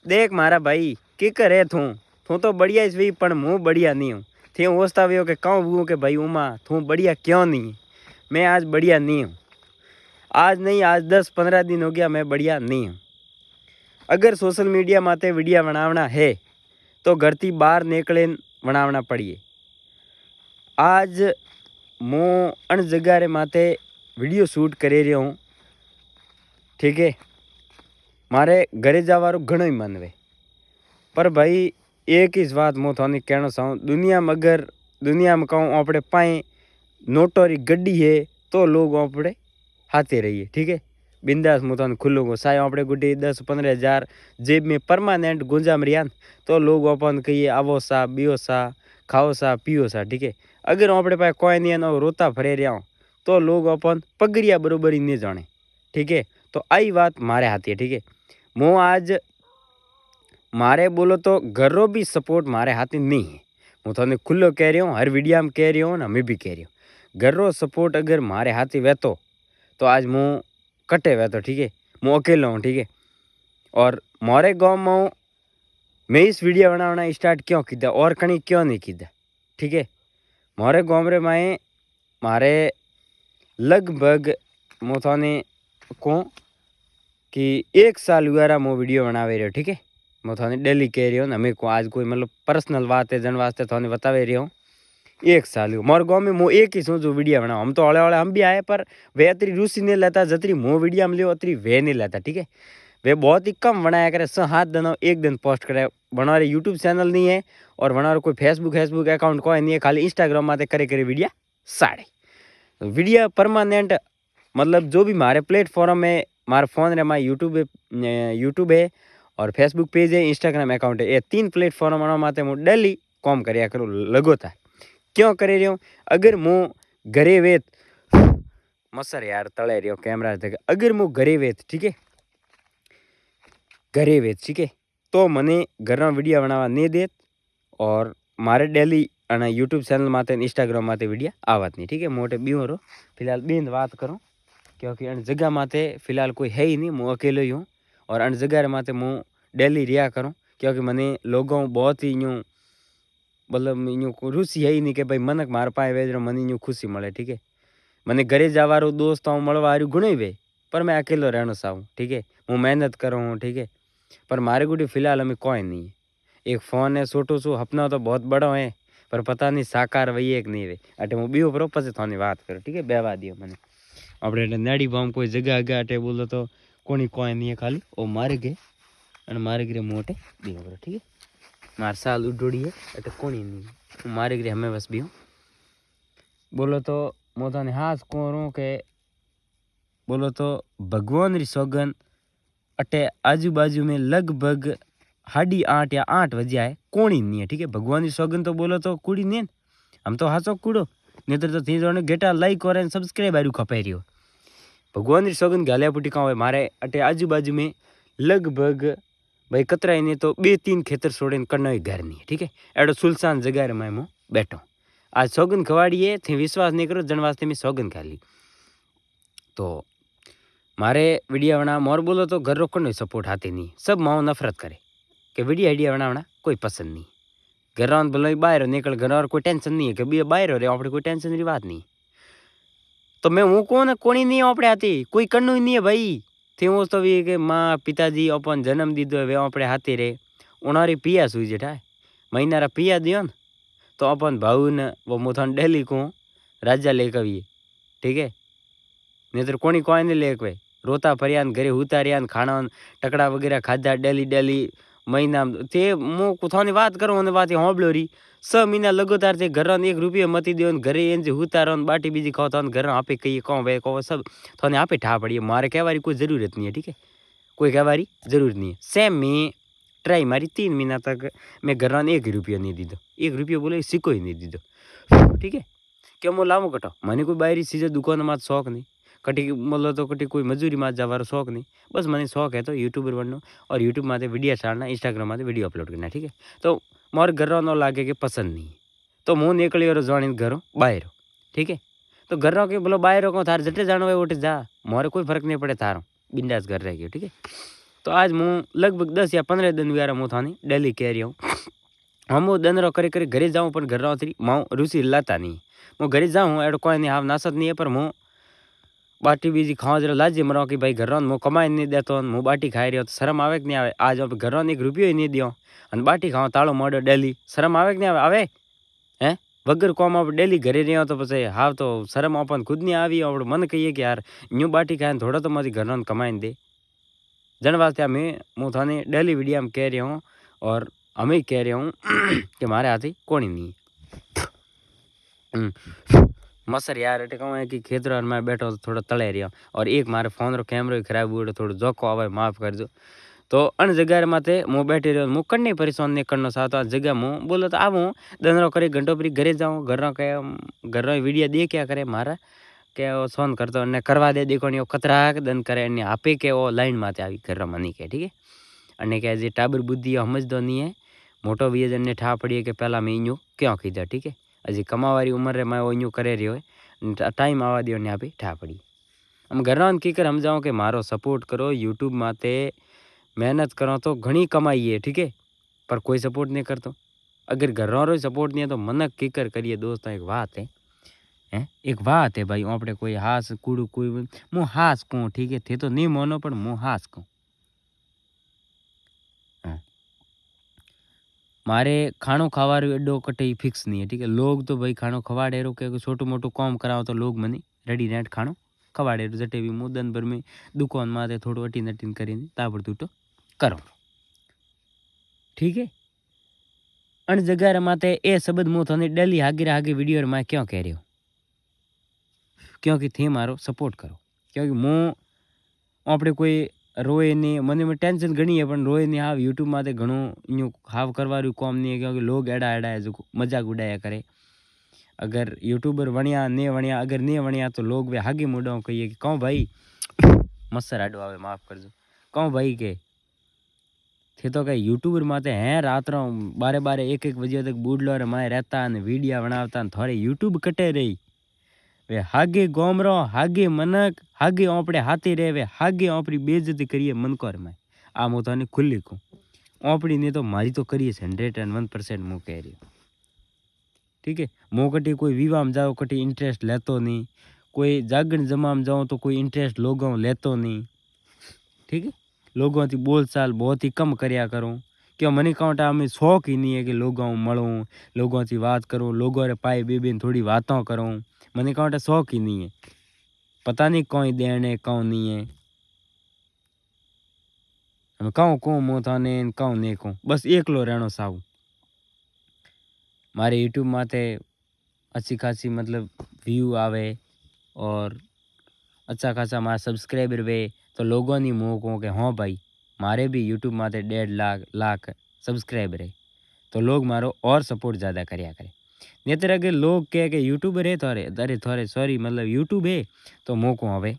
देख मारा भाई की करे तू तो बढ़िया ही पण मुँह बढ़िया नहीं हूँ। थे ओस्ताव्यो के कहूँ वो के भाई उमा तू बढ़िया क्यों नहीं। मैं आज बढ़िया नहीं हूँ। आज नहीं आज 10-15 दिन हो गया मैं बढ़िया नहीं हूँ। अगर सोशल मीडिया माते वीडियो बनावना है तो घर थी बाहर निकले बनावना पड़िए। आज मो अन जगह रे माते वीडियो शूट करे रही हूँ। ठीक है मारे घरे जावारो घणो ही मन वे पर भाई एक ही बात मु थाने कहना चाहूँ दुनिया में कहूँ अपने पाए नोटोरी गड्डी है तो लोग अपने हाथे रहिए। ठीक है बिंदास मु थाने खुल्लो को साय अपने गुड्डी 10-15 हज़ार जेब में परमानेंट गुंजा मरियान तो लोग अपन कहिए आवो सा बियो सा खाओ सा पियो सा। ठीक है अगर अपने पास कोई नहीं है रोता फरे रहा हूँ तो लोग अपन पगड़िया बरोबर ही नहीं जाने। ठीक है तो आई बात मारे हाथी है। ठीक है मु आज मारे बोलो तो घरों भी सपोर्ट मारे हाथी नहीं है। हूँ थाने खुल्लो कह रही हूँ हर वीडियो में कह रही हूँ ना मैं भी कह रही हूँ घरों सपोर्ट अगर मारे हाथी वहतो तो आज मुँह कटे वहतो। ठीक है मुँह अकेला हूँ। ठीक है और मारे गाँव में मैं इस वीडियो बनाना स्टार्ट क्यों किया और कहीं क्यों नहीं किया। ठीक है मारे गाँव रे माए मारे लगभग मु थाने कहूँ कि 1 साल हुआ मो वीडियो बनावे रहो। ठीक है मैं थाने डेली कह रही हूँ ना मेरे को आज कोई मतलब पर्सनल बात है जन वास्ते थाने बतावे रही हूँ 1 साल हुआ मोर गाँव में मु एक ही जो वीडियो बनाओ हम तो हौले हौले हम भी आए पर वे अतरी रूसी नहीं लेता जतरी मो वीडियो में लियो अतरी वे नहीं लेता। ठीक है वे बहुत ही कम बनाया करे 7 दिन एक दिन पोस्ट करे बना रहे यूट्यूब चैनल नहीं है और बना कोई फेसबुक अकाउंट कोई नहीं है खाली इंस्टाग्राम में करे वीडियो साड़े वीडियो परमानेंट मतलब जो भी मारे प्लेटफॉर्म में मारे फोन रे मारे यूट्यूब है और फेसबुक पेज है इंस्टाग्राम अकाउंट है ये 3 प्लेटफॉर्म माते मु डेली कॉम करया करूँ लगातार क्यों करे रही हूँ। अगर मु घरे वेत मसर यार तले रही कैमरा अगर मु घरे वेत ठीक है घरे वेत ठीक है तो मने घर वीडियो बनावा नहीं देत और मारे डेली અને यूट्यूब चैनल माते इंस्टाग्राम माते वीडियो आवत नहीं। ठीक है मोटे बीओ रो फिलहाल बींद बात करूँ क्योंकि अन जगह माते फिलहाल कोई है ही नहीं मु अकेलो ही हूँ और अन जगह माते मु डेली रिया करूँ क्योंकि मने लोगों बहुत ही यूँ मतलब यूँ रुचि है ही नहीं कि भाई मनक मार पाए वे मने यूँ खुशी मिले। ठीक है मने घरे जावारो दोस्त आऊँ मलवा घणो ही वे पर मैं अकेलो रहना चाहूँ। ठीक है हूँ मेहनत करूँ। ठीक है पर मारे गुडी फिलहाल हमें कोई नहीं है एक फ़ोन है छोटो सो अपना तो बहुत बड़ा है पर पता नहीं साकार वही एक नहीं वे अटे हूँ बीओ पर पछी थानी बात करूँ। ठीक है बेवा दियो मैंने अपने नेड़ी बाम कोई जगह आगे अटे बोलो तो कोई नहीं है खाली वो मारे गए और मारे गिरे मोटे बीओ पर। ठीक है मार साल उडोड़ी है अटे कोई नहीं मारे गिरे हमें बस बीओ बोलो तो मोता ने हाथ कोरों के बोलो तो भगवान री सौगन अटे आजू बाजू में लगभग 8:30 या 8 बजे आए कोणी नहीं है। ठीक है भगवान की सौगन तो बोलो तो कूड़ी नहीं हम तो हाचो कूड़ो नहीं तो थी जो गेटा लाइक और सब्सक्राइब आरू खपाई रही भगवान की सौगन गालिया पुटी का मारे अटे आजू बाजू में लगभग भाई कतरा नहीं तो 2-3 खेतर छोड़े करना घर नहीं है। ठीक है एडो सुलसान जगह रे मैं बैठो आज सौगन खवाड़ी है थी विश्वास नहीं करो जन वास्ते में सौगन खा ली तो मारे वीडियो बना मोर बोलो तो घर रोकने नहीं सपोर्ट आती नहीं सब माओ नफरत करे कि वीडियो आइडिया बनावना कोई पसंद नहीं घर बोलो बाहर निकल घर और कोई टेंशन नहीं है कि बी बाहर रहे अपने कोई टेंशन की बात नहीं तो मैं हूँ कौन कोनी नहीं अपने हाथी कोई करनु ही नहीं है भाई थे वो तो भी कि माँ पिताजी अपन जन्म दीदो वे अपने हाथी रे उनारी पिया सुई जेठा महीना रा पिया दियो न तो अपन भाऊ ने वो मुथन डेली को राजा लेकर आइए। ठीक है नहीं तो कोनी कोई नहीं लेके रोता फरियान घरे उतारियान खाना टकड़ा वगैरह खाधा डेली महीना ते मु कुथानी बात करूँ અને વાત હોંભળ્યો રી 6 મહિના लगातार थे घर 1 रुपया मती दो घरे एन जे उतारो बाटी बीजी खाओ तो घर आपे कही कौन वे कहो सब थाने आपे ठा पड़ी मारे कहवारी कोई ज़रूरत नहीं है। ठीक है कोई कहवारी ज़रूरत नहीं है सेम में ट्राई मारी 3 महीना तक मैं घर 1 रुपया नहीं दीदो 1 रुपया बोले सिक्को ही नहीं दीदो। ठीक है क्यों मो लामो कटो मैंने कोई बाहरी चीज़ दुकान में शौक नहीं कटी मतलब तो कटी कोई मजूरी में जावारो शौक नहीं बस मैंने शौक है तो यूट्यूबर बनना और यूट्यूब में वीडियो डालना इंस्टाग्राम में वीडियो अपलोड करना। ठीक है तो मोर घर न लागे कि पसंद नहीं तो मुँह निकली और जानी घरों बाहर। ठीक है तो घर के बोलो बाहर को थार जटे जानो है ओटे जा मोरे कोई फर्क नहीं पड़े थारो बिंदास घर रह गयो। ठीक है तो आज मु लगभग 10 या 15 दिन व्यारा मु थानी डेली कह रही हूँ हम दंदरो करे करे घरे जाऊँ पर घर थी माँ रुचि लाता नहीं मु घरे जाऊँ एडो कोई नहीं हाव नासत नहीं है पर मु बाटी बीजी खावा जरा लाजी मरो कि भाई घर मु कमाई नहीं देतो मु बाटी खाई रही तो शर्म आवे कि नहीं आवे आज घर 1 रुपयो ही नहीं दियो अने बाटी खावा ताळो मोडो डेली शर्म आवे कि नहीं आवे हैं वगर कोम आप डेली घरे रहो तो पछे हाव तो शर्म अपन खुद नहीं आवी और मन कहिए कि यार न्यू बाटी खाए थोड़ा तो मारी घर कमाई दे जन वास्ते मैं थाने डेली वीडियो में कह रही हूँ और हमें कह रही हूँ कि मारे हाथी कोणी नहीं मसर यार एट कहूँ कि खेतर में बैठो तो थोड़ा तले रहा और एक मारे फोन रो कैमरो खराब हुए थोड़ा जोखो आवे माफ करजो तो अन जगह माते मु बैठे रहो मु कन्ने परेशान नहीं करना चाहता आ जगह मु बोलो तो आवू दंदरो करे घंटो परी घरे जाऊँ घर वीडियो दे क्या करे मारा के वो सोन करतो ने करवा दे देखो नहीं कतराक दन करे ने आपे के वो लाइन माते आवी घर मनी के ठीक है अने के जे टाबर बुद्धि समझदो नहीं है मोटो वीज ने ठा पड़ी के पहला मैं इन्यू क्यों कीधा ठीक है हजी कमावारी उम्र रे मैं वो इन्यू करे रह्यो है टाइम आवा दियो ने आपे ठा पड़ी हम घर की कर समझाऊँ कि मारो सपोर्ट करो यूट्यूब माते मेहनत करो तो घनी कमाई है ठीक है पर कोई सपोर्ट नहीं करतो अगर घर रो सपोर्ट नहीं है तो मनक कीकर करिए दोस्तों एक बात है हैं एक बात है भाई आपणे कोई हास कूड़ू कोई मु हास कहूँ ठीक है थे तो नहीं मानो पर मु हास कहूँ मारे खाणो खावार एडो कटे फिक्स नहीं है ठीक है लोग तो भाई खाणो खवाड़े रो के छोटू मोटू काम कराओ तो लोग मनी रेडी नेट खाणो खवाड़े रो जटे भी मुदन भर में दुकान माते थोड़ो अटीन अटीन करीने ताबड़ तूटो करो ठीक है अन जगह माते ए शब्द मु थने डेली हागे वीडियो में क्यों कह रही हूँ क्योंकि थे मारो सपोर्ट करो क्योंकि मु आपणे कोई रोए नहीं मने में टेंशन घनी है पण रोए नहीं हाव यूट्यूब माते घणो न्यू हाव करवारू काम नहीं है क्योंकि लोग एड़ा एड़ा है जो मजाक उड़ाया करे अगर यूट्यूबर वणिया ने वणिया अगर नहीं वणिया तो लोग वे हागी मुडो कहिए कि कहूँ भाई मस्सर आडो आवे माफ करजो कहूँ भाई के थे तो कहीं यूट्यूबर माते हैं रात रो 12 1 बजे तक बूढ़लो रे माए रहता ने वीडियो बनावता थोड़े यूट्यूब कटे रही वे हागे गोमरो हागे मनक हागे ओपड़े हाथी रहे वे हागे ओपरी बेइज्जती करिए मनकोर में आ मु तने खुली कहूँ ओपड़ी ने तो मारी तो करिए 101% मु कह रही ठीक है मु कटी कोई विवाह में जाओ कटी इंटरेस्ट लेतो नहीं कोई जागरण जमा में जाऊँ तो कोई इंटरेस्ट लोगों लेतो नहीं ठीक है लोगों की बोल चाल बहुत ही कम करया करूँ क्यों मनी काउंटा में शौक ही नहीं है कि लोगों मलूँ लोगों की बात करूँ लोगों रे पाए बेबीन थोड़ी बातों करूँ मनी काउंटा शौक ही नहीं है पता नहीं कौन देने कौन नहीं है हम कहूँ कहूँ मु थाने कहूँ नहीं कहूँ बस एकलो रहनो साहू मारे यूट्यूब माते अच्छी खासी मतलब व्यू आवे और अच्छा खासा मारा सब्सक्राइबर वे तो लोगों ने मुँह कहूँ कि हाँ भाई मारे भी यूट्यूब माते 1.5 लाख सब्सक्राइबर है तो लोग मारो और सपोर्ट ज़्यादा करया करे नहीं तो अगर लोग कहे कि यूट्यूबर है थोड़े अरे थोड़े सॉरी मतलब यूट्यूब है तो मुँह को हवे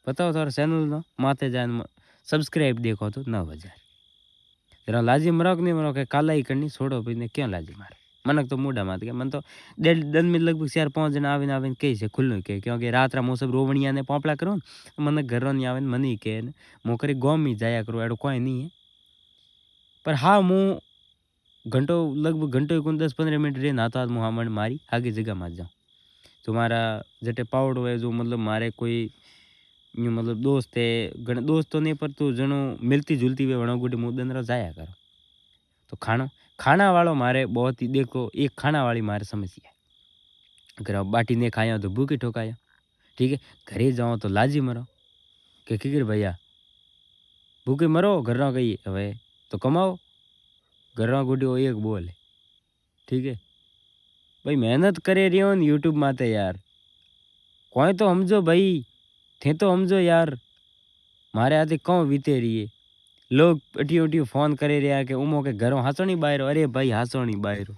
बताओ थोड़ा चैनल नो माते जान सब्सक्राइब देखो तो 9,000 जरा लाजी मरो कि नहीं मरो के काला ही करनी छोड़ो भाई ने क्यों लाजी मारे मनक तो मूडा मात गया मन तो 1.5 में लगभग 4-5 जना आवे आवे कही से खुल्लू के क्योंकि रात रा सब रोवणिया ने पोपला करो मन घर नहीं आवे मनी के मु करे गाँव में जाया करो एडो कोई नहीं है पर हाँ मु घंटो लगभग घंटो 10-15 मिनट रे नाता मु हाँ मारी आगे जगह में जाऊँ तो मारा जटे पावड़ो है जो मतलब मारे कोई मतलब दोस्त है दोस्त तो नहीं पर तो जनो मिलती जुलती वे वणो गुटी मुदन रो जाया करो तो खाना वालों मारे बहुत ही देखो एक खाना वाली मारे समस्या है अगर आप बाटी नहीं खाया तो भूखे ठोकाया ठीक है घरे जाओ तो लाजी मरो के किकर भैया भूखे मरो घर ना कही हवे तो कमाओ घर ना गुटी एक बोल है ठीक है भाई मेहनत करे रही हो यूट्यूब माते यार कोई तो समझो भाई थे तो समझो यार मारे हाथे कौन बीते रही है लोग अटियो अटियो फोन करे रहा कि उमो के घरों हासोनी बाहरो अरे भाई हासोनी बाहरो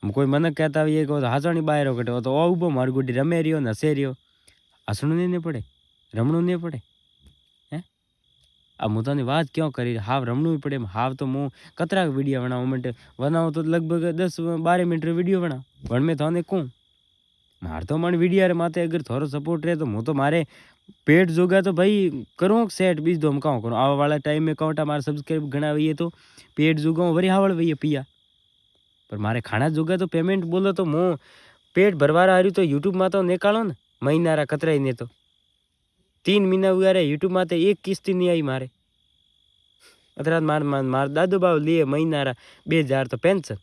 हम कोई मन कहता ये कहो तो हासोनी बाहरो कटे तो ओ उबो मार गुडी रमे रियो नसे रियो हसणु नहीं पड़े रमणु नहीं पड़े हैं अब मु तने बात क्यों करी हाव रमणु ही पड़े हाव तो मु कतरा वीडियो बनाऊ मिनट बनाऊ तो लगभग 10-12 मिनट वीडियो बनाऊ वन में थाने कहूँ मार तो मन वीडियो रे माते अगर थोड़ो सपोर्ट रहे तो मु तो मारे पेट जोगा तो भाई करूँ सेट बीज दो हम कहूँ करूँ आवा वाला टाइम में कहूँ मारे सब्सक्राइब घना हुई तो पेट जोगा वरी हावड़ हुई पिया पर मारे खाना जोगा तो पेमेंट बोलो तो मु पेट भरवारा हारू तो यूट्यूब में तो निकालो ना महीना कतराई ने तो 3 महीना हुआ रे यूट्यूब में तो एक किस्त नहीं आई मारे अतरा मार दादू बाबू लिए महीना 2000 तो पेंशन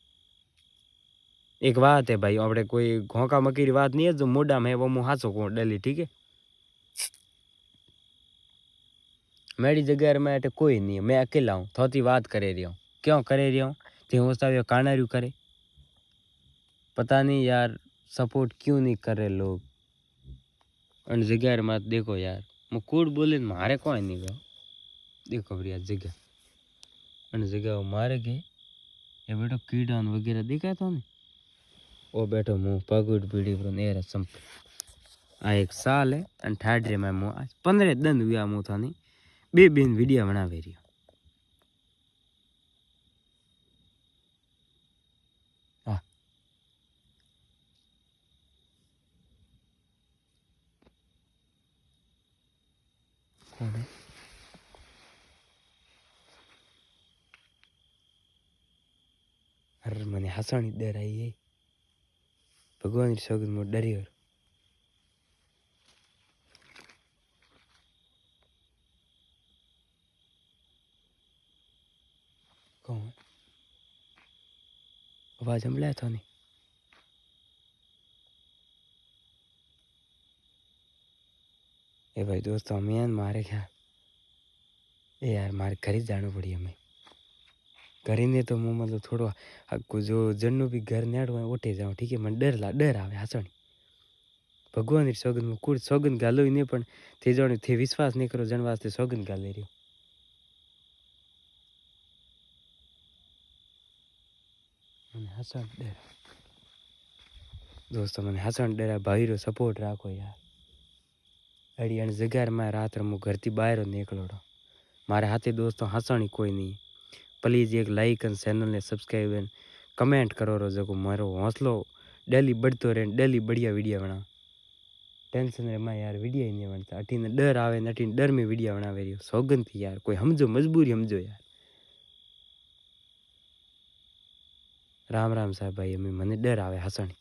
एक बात है भाई अपने कोई घोंका मकीरी बात नहीं है जो मोडा में वो मुँह हासो को डली ठीक है मेरी जगह में अटे कोई नहीं है मैं अकेला हूँ थोड़ी बात करे रही हूँ क्यों करे रही हूँ ते कानारू करे पता नहीं यार सपोर्ट क्यों नहीं कर रहे लोग अन जगह मत देखो यार मैं कूड़ बोले मारे कोई नहीं गया देखो भैया जगह अन जगह मारे गए ये बेटो कीड़ा वगैरह दिखा था ने वो बैठो मुँह पगुड़ पीड़ी पर नेरा संप आ एक साल है अन ठाडरे में मुँह आज 15 दिन हुआ मुँह था नहीं बे बेन वीडियो बनावे रही हाँ कौन है अरे मैंने हंसानी डर आई है भगवान की सौगंध में डरी और कौन आवाज हम लाया था नहीं ए भाई दोस्तों हमें मारे क्या ए यार मारे घर ही जाना पड़ी हमें घर ने तो मुँह मतलब थोड़ा को जो जन्नो भी घर नेड़ो है उठे जाओ ठीक है मन डर आवे हंसणी भगवान की सौगंध में कूड़ सौगंध गालो ही नहीं पण थे जाने थे विश्वास नहीं करो जन वास्ते सौगंध गाले रही मैंने हंसण डर दोस्तों मैंने हंसण डर भाई रो सपोर्ट राखो यार अड़ी अण जगह में रात मु घर थी बाहर निकलो मारे हाथे दोस्तों हंसणी कोई नहीं प्लीज़ एक लाइक और चैनल ने सब्सक्राइब एंड कमेंट करो रो जो मारो हौसलो डेली बढ़तो रहे डेली बढ़िया वीडियो बना टेंशन रे मैं यार वीडियो ही नहीं बनता अटीने डर आवे न अटीने डर में वीडियो बनावे रही सौगंध थी यार कोई समझो मजबूरी समझो यार राम राम साहब भाई अम्मी मने डर आवे हंसणी